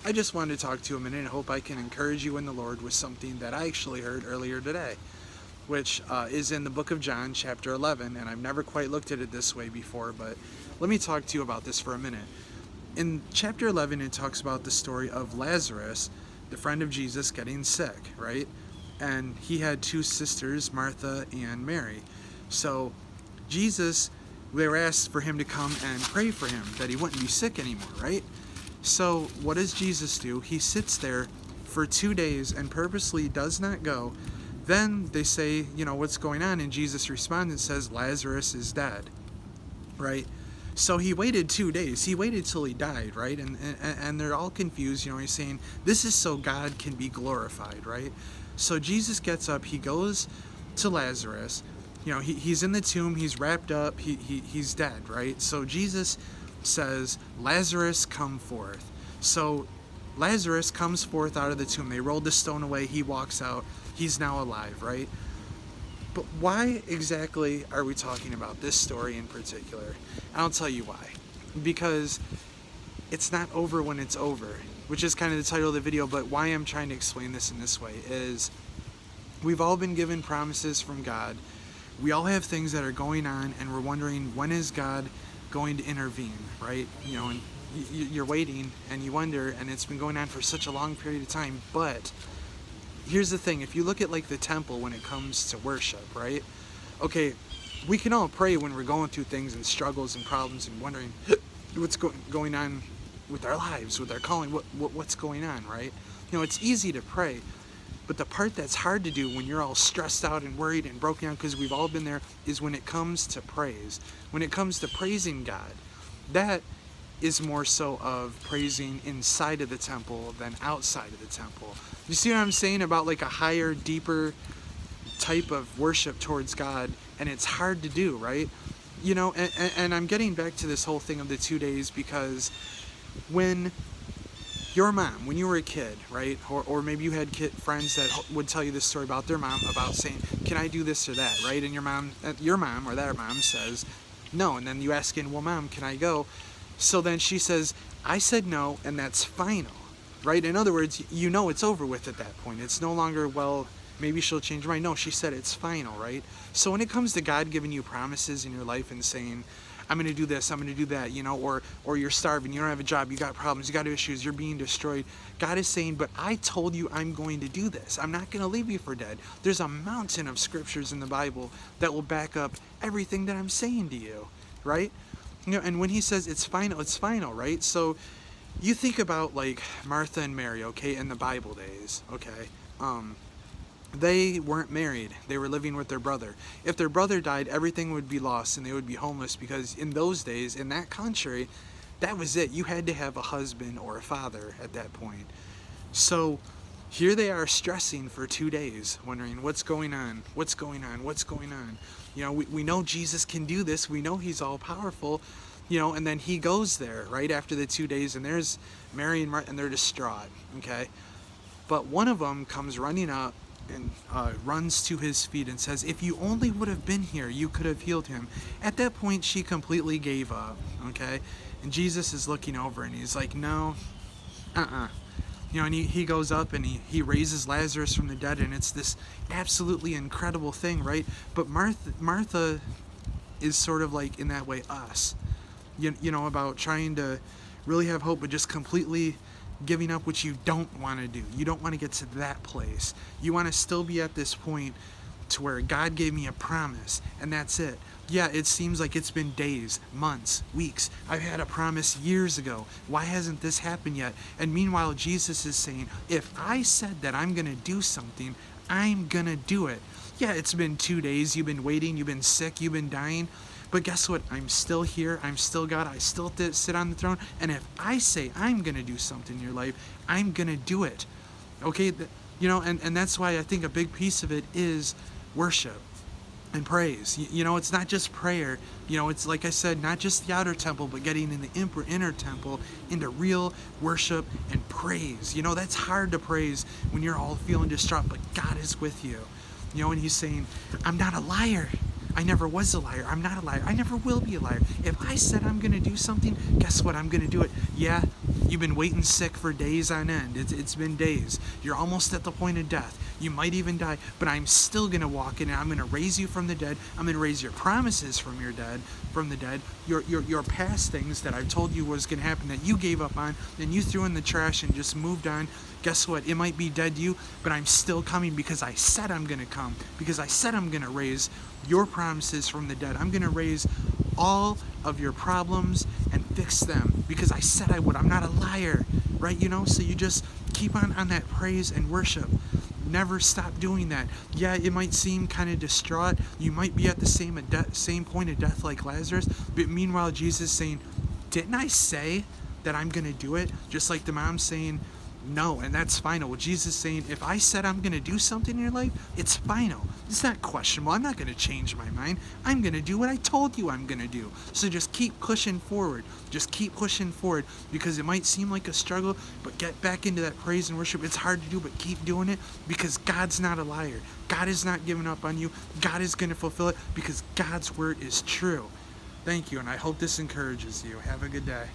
I just wanted to talk to you a minute and hope I can encourage you in the Lord with something that I actually heard earlier today, which is in the book of John, chapter 11, and I've never quite looked at it this way before, but let me talk to you about this for a minute. In chapter 11, it talks about the story of Lazarus, the friend of Jesus, getting sick, right? And he had two sisters, Martha and Mary. So Jesus, they were asked for him to come and pray for him, that he wouldn't be sick anymore, right? So what does Jesus do? He sits there for 2 days and purposely does not go. Then they say, what's going on? And Jesus responds and says, Lazarus is dead, right? So he waited 2 days. He waited till he died, right? And they're all confused. He's saying, this is so God can be glorified, right? So Jesus gets up. He goes to Lazarus. He's in the tomb. He's wrapped up. He's dead, right? So Jesus says, Lazarus, come forth. So Lazarus comes forth out of the tomb. They rolled the stone away. He walks out. He's now alive, right? But why exactly are we talking about this story in particular? I'll tell you why. Because it's not over when it's over, which is kind of the title of the video. But why I'm trying to explain this in this way is we've all been given promises from God. We all have things that are going on, and we're wondering, when is God going to intervene, right? And you're waiting and you wonder, and it's been going on for such a long period of time. But here's the thing: if you look at like the temple when it comes to worship, right? Okay, we can all pray when we're going through things and struggles and problems and wondering what's going on with our lives, with our calling, what's going on, right? It's easy to pray. But the part that's hard to do when you're all stressed out and worried and broken down, because we've all been there, is when it comes to praise. When it comes to praising God, that is more so of praising inside of the temple than outside of the temple. You see what I'm saying about like a higher, deeper type of worship towards God, and it's hard to do, right? And I'm getting back to this whole thing of the 2 days, because when your mom, when you were a kid, right? Or maybe you had friends that would tell you this story about their mom, about saying, can I do this or that, right? And your mom or their mom says no. And then you ask in, well, Mom, can I go? So then she says, I said no, and that's final, right? In other words, it's over with at that point. It's no longer, well, maybe she'll change her mind. No, she said it's final, right? So when it comes to God giving you promises in your life and saying, I'm going to do this, I'm going to do that, or you're starving, you don't have a job, you got problems, you got issues, you're being destroyed. God is saying, but I told you I'm going to do this. I'm not going to leave you for dead. There's a mountain of scriptures in the Bible that will back up everything that I'm saying to you, right? And when he says it's final, right? So you think about like Martha and Mary, okay, in the Bible days, okay? They weren't married. They were living with their brother. If their brother died, everything would be lost and they would be homeless, because in those days, in that country, that was it. You had to have a husband or a father at that point. So here they are stressing for 2 days, wondering what's going on. We know Jesus can do this. We know he's all powerful, and then he goes there right after the 2 days, and there's Mary and Martha, and they're distraught, okay? But one of them comes running up and runs to his feet and says, if you only would have been here, you could have healed him. At that point, she completely gave up, okay? And Jesus is looking over and he's like, no, and he goes up and he raises Lazarus from the dead, and it's this absolutely incredible thing, right? But Martha is sort of like, in that way, us, about trying to really have hope, but just completely giving up what you don't want to do. You don't want to get to that place. You want to still be at this point to where God gave me a promise, and that's it. Yeah, it seems like it's been days, months, weeks. I've had a promise years ago. Why hasn't this happened yet? And meanwhile, Jesus is saying, if I said that I'm going to do something, I'm going to do it. Yeah, it's been 2 days. You've been waiting. You've been sick. You've been dying. But guess what? I'm still here. I'm still God. I still sit on the throne. And if I say I'm going to do something in your life, I'm going to do it. Okay? And that's why I think a big piece of it is worship and praise. It's not just prayer. It's like I said, not just the outer temple, but getting in the inner temple into real worship and praise. That's hard to praise when you're all feeling distraught, but God is with you. And he's saying, I'm not a liar. I never was a liar. I'm not a liar. I never will be a liar. If I said I'm going to do something, guess what? I'm going to do it. Yeah, You've been waiting sick for days on end. It's been days. You're almost at the point of death. You might even die, but I'm still going to walk in and I'm going to raise you from the dead. I'm going to raise your promises from the dead. Your past things that I told you was going to happen that you gave up on, and you threw in the trash and just moved on. Guess what? It might be dead to you, but I'm still coming because I said I'm going to come. Because I said I'm going to raise your promises from the dead. I'm going to raise all of your problems and fix them because I said I would. I'm not a liar, right? So you just keep on that praise and worship. Never stop doing that. Yeah, it might seem kind of distraught. You might be at the same point of death like Lazarus, but meanwhile Jesus is saying, didn't I say that I'm going to do it? Just like the mom saying no, and that's final. Well, Jesus is saying, if I said I'm going to do something in your life, it's final. It's not questionable. I'm not going to change my mind. I'm going to do what I told you I'm going to do. So just keep pushing forward. Just keep pushing forward, because it might seem like a struggle, but get back into that praise and worship. It's hard to do, but keep doing it, because God's not a liar. God is not giving up on you. God is going to fulfill it, because God's word is true. Thank you, and I hope this encourages you. Have a good day.